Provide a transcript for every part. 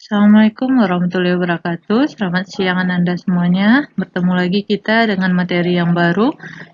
Assalamualaikum warahmatullahi wabarakatuh. Selamat siang Anda semuanya. Bertemu lagi kita dengan materi yang baru,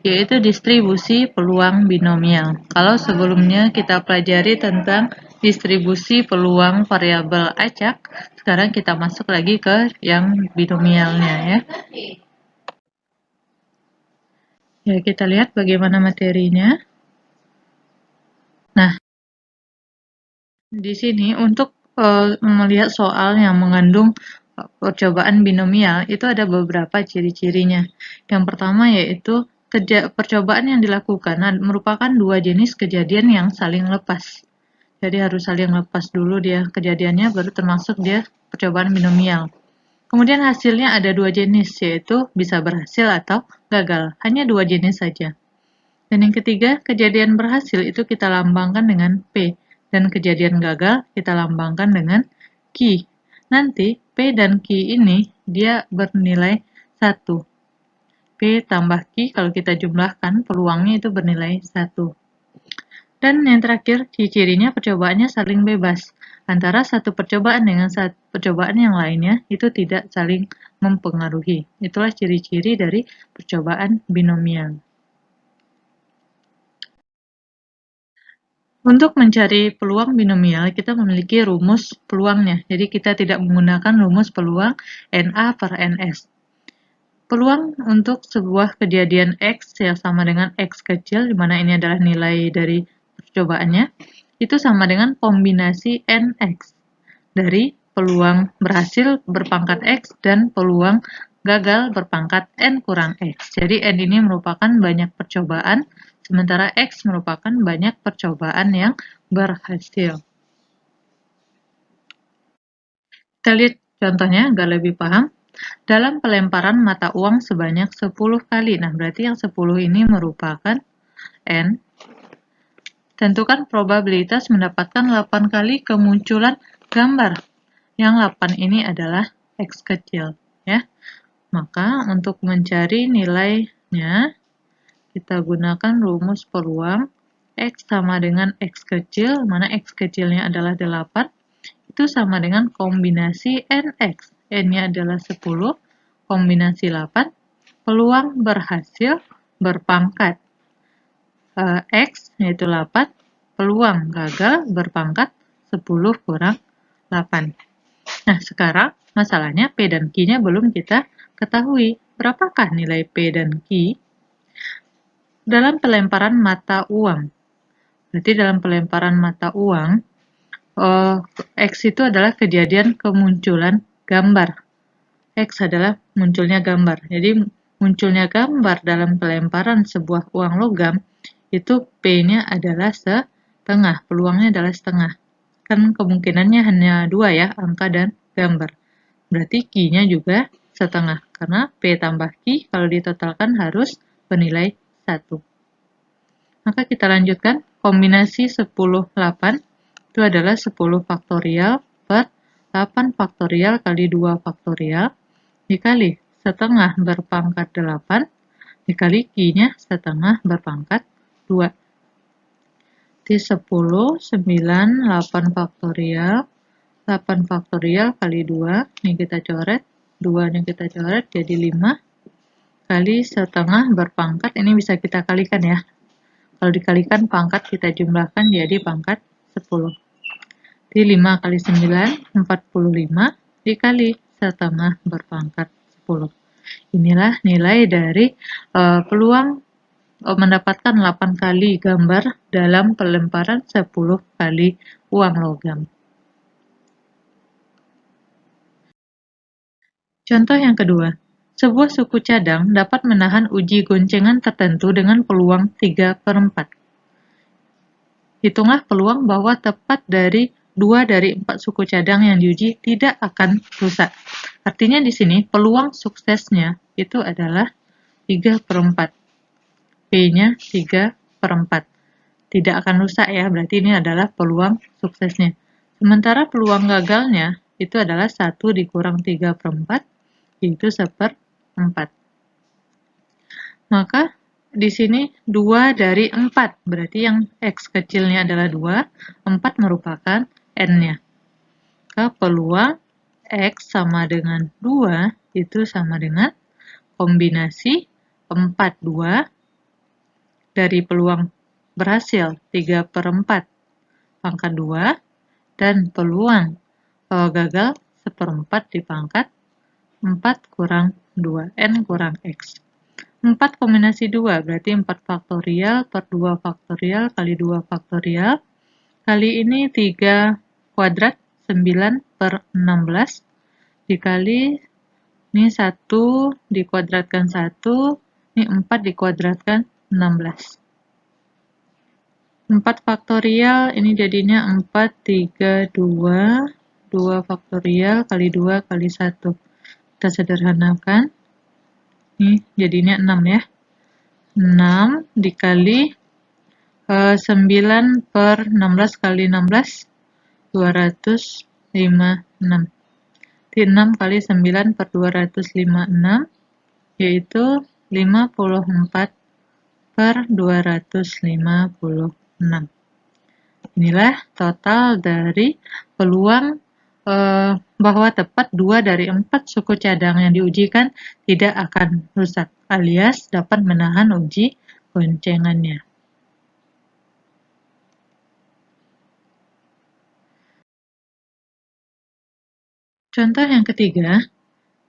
yaitu distribusi peluang binomial. Kalau sebelumnya kita pelajari tentang distribusi peluang variabel acak, sekarang kita masuk lagi ke yang binomialnya ya. Ya, kita lihat bagaimana materinya. Nah, di sini untuk melihat soal yang mengandung percobaan binomial itu ada beberapa ciri-cirinya. Yang pertama yaitu percobaan yang dilakukan merupakan dua jenis kejadian yang saling lepas. Jadi harus saling lepas dulu dia kejadiannya baru termasuk dia percobaan binomial. Kemudian hasilnya ada dua jenis yaitu bisa berhasil atau gagal. Hanya dua jenis saja. Dan yang ketiga, kejadian berhasil itu kita lambangkan dengan P, dan kejadian gagal kita lambangkan dengan Q. Nanti P dan Q ini dia bernilai 1. P tambah Q kalau kita jumlahkan peluangnya itu bernilai 1. Dan yang terakhir, ciri-cirinya percobaannya saling bebas. Antara satu percobaan dengan satu percobaan yang lainnya itu tidak saling mempengaruhi. Itulah ciri-ciri dari percobaan binomial. Untuk mencari peluang binomial, kita memiliki rumus peluangnya. Jadi kita tidak menggunakan rumus peluang NA per NS. Peluang untuk sebuah kejadian X yang sama dengan X kecil, di mana ini adalah nilai dari percobaannya, itu sama dengan kombinasi NX dari peluang berhasil berpangkat X dan peluang gagal berpangkat N kurang X. Jadi N ini merupakan banyak percobaan, sementara X merupakan banyak percobaan yang berhasil. Kita lihat contohnya agar lebih paham. Dalam pelemparan mata uang sebanyak 10 kali. Nah, berarti yang 10 ini merupakan N. Tentukan probabilitas mendapatkan 8 kali kemunculan gambar. Yang 8 ini adalah X kecil, ya. Maka untuk mencari nilainya, kita gunakan rumus peluang X sama dengan X kecil, mana X kecilnya adalah 8, itu sama dengan kombinasi NX. N-nya adalah 10, kombinasi 8, peluang berhasil berpangkat X, yaitu 8, peluang gagal berpangkat 10 kurang 8. Nah, sekarang masalahnya P dan Q-nya belum kita ketahui. Berapakah nilai P dan Q? Dalam pelemparan mata uang. Berarti dalam pelemparan mata uang, X itu adalah kejadian kemunculan gambar. X adalah munculnya gambar. Jadi munculnya gambar dalam pelemparan sebuah uang logam, itu P-nya adalah setengah, peluangnya adalah setengah. Kan kemungkinannya hanya 2 ya, angka dan gambar. Berarti Q-nya juga setengah, karena P tambah Q kalau ditotalkan harus bernilai 1. Maka kita lanjutkan, kombinasi 10, 8 itu adalah 10 faktorial per 8 faktorial kali 2 faktorial dikali setengah berpangkat 8 dikali Q-nya setengah berpangkat 2. Di 10, 9, 8 faktorial, 8 faktorial kali 2, ini kita coret, 2-nya kita coret jadi 5, kali setengah berpangkat, ini bisa kita kalikan ya. Kalau dikalikan pangkat kita jumlahkan jadi pangkat 10. Di 5 kali 9, 45, dikali setengah berpangkat 10. Inilah nilai dari peluang mendapatkan 8 kali gambar dalam pelemparan 10 kali uang logam. Contoh yang kedua, sebuah suku cadang dapat menahan uji goncengan tertentu dengan peluang 3/4. Hitunglah peluang bahwa tepat dari 2 dari 4 suku cadang yang diuji tidak akan rusak. Artinya di sini peluang suksesnya itu adalah 3/4. P-nya 3/4. Tidak akan rusak ya, berarti ini adalah peluang suksesnya. Sementara peluang gagalnya itu adalah 1 dikurang 3/4, yaitu 1/4. Maka di sini 2 dari 4, berarti yang X kecilnya adalah 2, 4 merupakan N-nya. Maka peluang X sama dengan 2 itu sama dengan kombinasi 4, 2 dari peluang berhasil 3/4 pangkat 2 dan peluang gagal 1/4 dipangkat 4 kurang 2, N kurang X. 4 kombinasi 2 berarti 4 faktorial per 2 faktorial kali 2 faktorial. Kali ini 3 kuadrat 9/16 dikali ini 1 dikuadratkan 1, ini 4 dikuadratkan 16. 4 faktorial ini jadinya 4, 3, 2, 2 faktorial kali 2 kali 1. Kita sederhanakan. Ini jadinya 6 ya. 6 dikali 9/16 kali 16, 256. 6 kali 9 per 256, yaitu 54/256. Inilah total dari peluang bahwa tepat 2 dari 4 suku cadang yang diujikan tidak akan rusak, alias dapat menahan uji goncengannya. Contoh yang ketiga,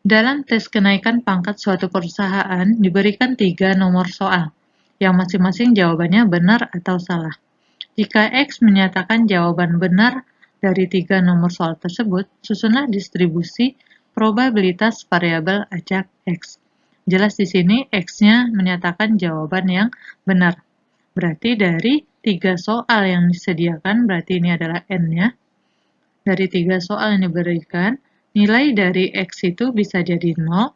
dalam tes kenaikan pangkat suatu perusahaan diberikan 3 nomor soal, yang masing-masing jawabannya benar atau salah. Jika X menyatakan jawaban benar dari 3 nomor soal tersebut, susunlah distribusi probabilitas variabel acak X. Jelas di sini X-nya menyatakan jawaban yang benar. Berarti dari 3 soal yang disediakan, berarti ini adalah N-nya. Dari 3 soal yang diberikan, nilai dari X itu bisa jadi 0,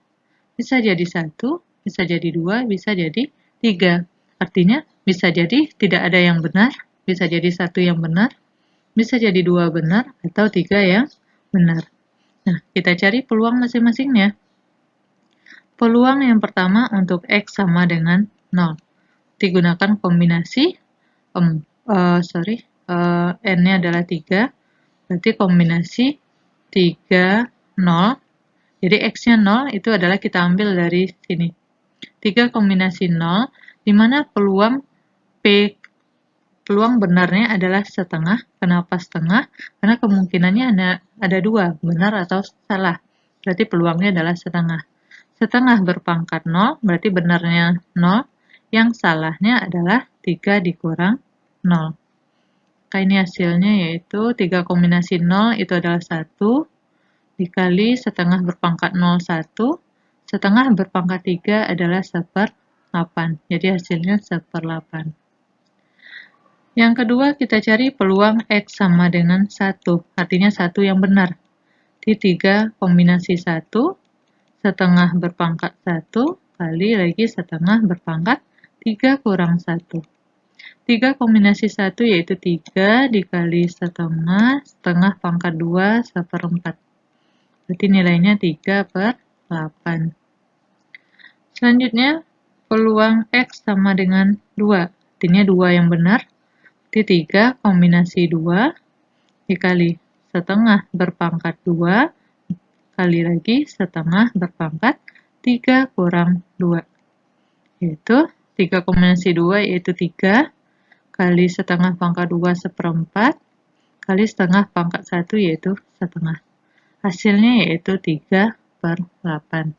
bisa jadi 1, bisa jadi 2, bisa jadi 3. Artinya bisa jadi tidak ada yang benar, bisa jadi 1 yang benar, bisa jadi 2 benar, atau 3 yang benar. Nah, kita cari peluang masing-masingnya. Peluang yang pertama untuk X sama dengan 0. Digunakan kombinasi, N-nya adalah 3, berarti kombinasi 3, 0. Jadi X-nya 0 itu adalah kita ambil dari sini. 3 kombinasi 0, di mana peluang benarnya adalah setengah. Kenapa setengah? Karena kemungkinannya ada 2, benar atau salah. Berarti peluangnya adalah setengah. Setengah berpangkat 0, berarti benarnya 0. Yang salahnya adalah 3 dikurang 0. Maka ini hasilnya yaitu 3 kombinasi 0 itu adalah 1, dikali setengah berpangkat 0, 1, setengah berpangkat 3 adalah 1/8. Jadi hasilnya 1/8. Yang kedua, kita cari peluang X sama dengan 1, artinya 1 yang benar. Di 3 kombinasi 1, setengah berpangkat 1, kali lagi setengah berpangkat 3 kurang 1. 3 kombinasi 1 yaitu 3 dikali setengah, setengah pangkat 2, 1/4. Berarti nilainya 3/8. Selanjutnya, peluang X sama dengan 2. Artinya 2 yang benar. Di 3 kombinasi 2 dikali setengah berpangkat 2, kali lagi setengah berpangkat 3 kurang 2. Yaitu 3 kombinasi 2 yaitu 3, kali setengah pangkat 2 1/4, kali setengah pangkat 1 yaitu setengah. Hasilnya yaitu 3/8.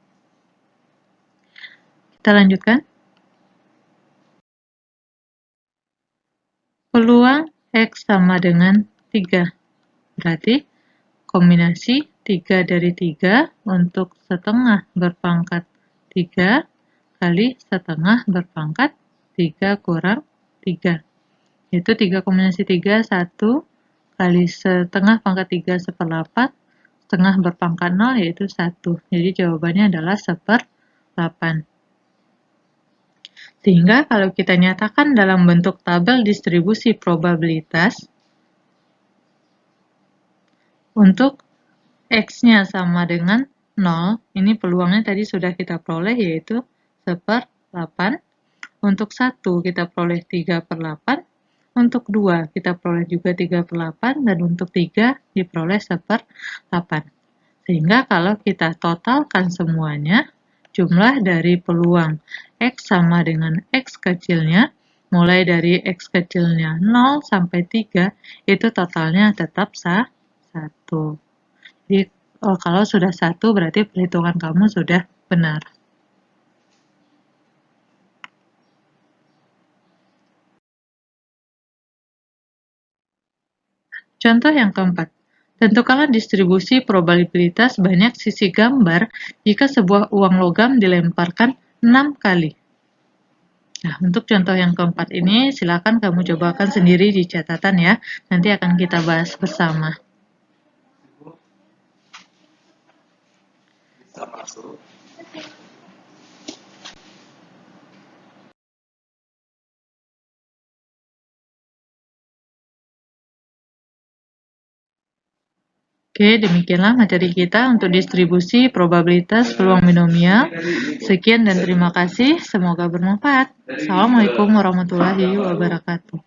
Kita lanjutkan. Peluang X sama dengan 3. Berarti kombinasi 3 dari 3 untuk setengah berpangkat 3 kali setengah berpangkat 3 kurang 3. Yaitu 3 kombinasi 3, 1, kali setengah pangkat 3 1/8, setengah berpangkat 0 yaitu 1. Jadi jawabannya adalah 1/8. Sehingga kalau kita nyatakan dalam bentuk tabel distribusi probabilitas, untuk X-nya sama dengan 0, ini peluangnya tadi sudah kita peroleh yaitu 1/8. Untuk 1 kita peroleh 3/8, untuk 2 kita peroleh juga 3/8, dan untuk 3 diperoleh 1/8. Sehingga kalau kita totalkan semuanya, jumlah dari peluang X sama dengan X kecilnya, mulai dari X kecilnya 0 sampai 3, itu totalnya tetap 1. Jadi, kalau sudah 1 berarti perhitungan kamu sudah benar. Contoh yang keempat, tentukanlah distribusi probabilitas banyak sisi gambar jika sebuah uang logam dilemparkan 6 kali. Nah, untuk contoh yang keempat ini, silakan kamu cobakan sendiri di catatan ya. Nanti akan kita bahas bersama. Oke, demikianlah materi kita untuk distribusi probabilitas peluang binomial. Sekian dan terima kasih. Semoga bermanfaat. Assalamualaikum warahmatullahi wabarakatuh.